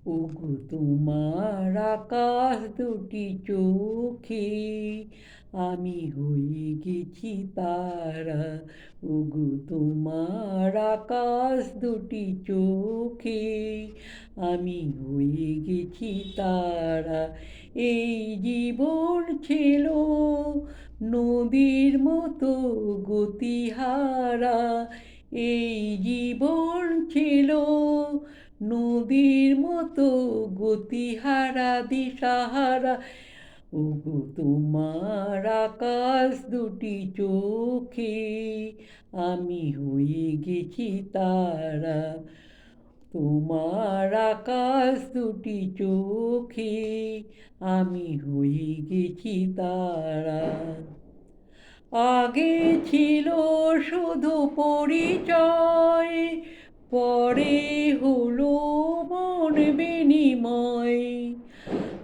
ওগো তোমার আকাশ দুটি চোখে আমি হয়ে গেছি তারা। ওগো তোমার আকাশ দুটি চোখে আমি হয়ে গেছি তারা। এই জীবন ছিল নদীর মতো গতিহারা। এই জীবন ছিল নদীর মতো গতিহারা দিশাহারা। ওগো তোমার আকাশ দুটি চোখে আমি হয়ে গেছি তারা। তোমার আকাশ দুটি চোখে আমি হয়ে গেছি তারা। আগে ছিল শুধু পরিচয়, পরে হলো মন বিনিময়।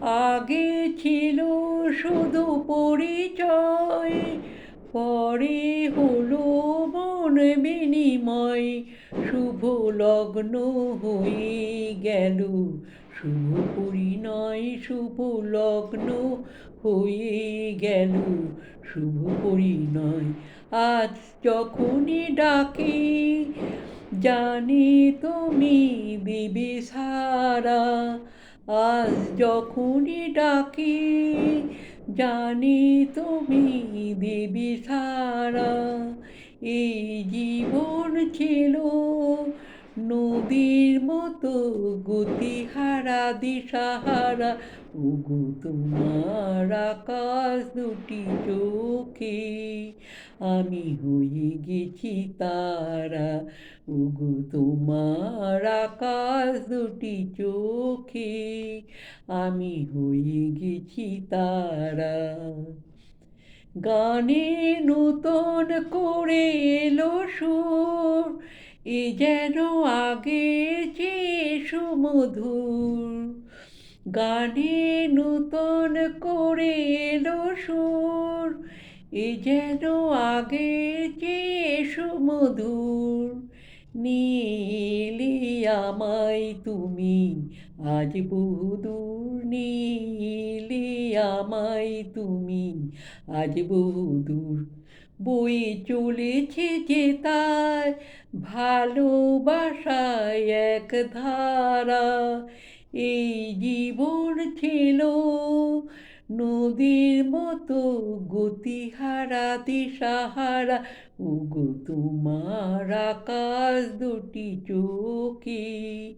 আগে ছিল শুধু পরিচয়, পরে হলো মন বিনিময়। শুভ লগ্ন হয়ে গেল শুভ পরিণয়। শুভ লগ্ন হয়ে গেল শুভ পরিণয়। আজ যখনই ডাকি জানি তুমি দেবে সারা। আজ যখনই ডাকি জানি তুমি দেবে সারা। এই জীবন ছিল নদীর মতো গতিহারা দিশাহারা। ওগো তোমার আকাশ দুটি চোখে আমি হয়ে গেছি তারা। ওগো তোমার আকাশ দুটি চোখে আমি হয়ে গেছি তারা। গানে নূতন করে এলো সুর, এ যেন আগের চেয়ে সুমধুর। গানে নূতন করে এলো সুর, এ যেন আগের চেয়ে সুমধুর। নিয়ে এলে আমায় তুমি আজ বহুদূর। নিয়ে এলে আমায় তুমি আজ বহুদূর। বয়ে চলেছে যে তার ভালোবাসায় এক ধারা। এই জীবন ছিল নদীর মতো গতিহারা দিশাহারা। ওগো তোমার আকাশ দুটি চোখে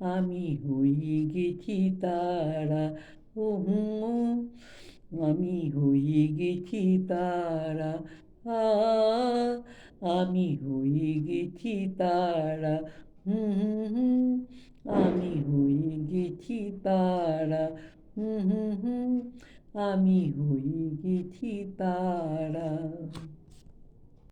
আমি হয়ে গেছি তারা। ও আমি হয়ে গেছি তারা। আ আমি হয়ে গেছি তারা। হুম, আমি হয়ে গেছি তারা। হুম, আমি হয়ে গেছি তারা।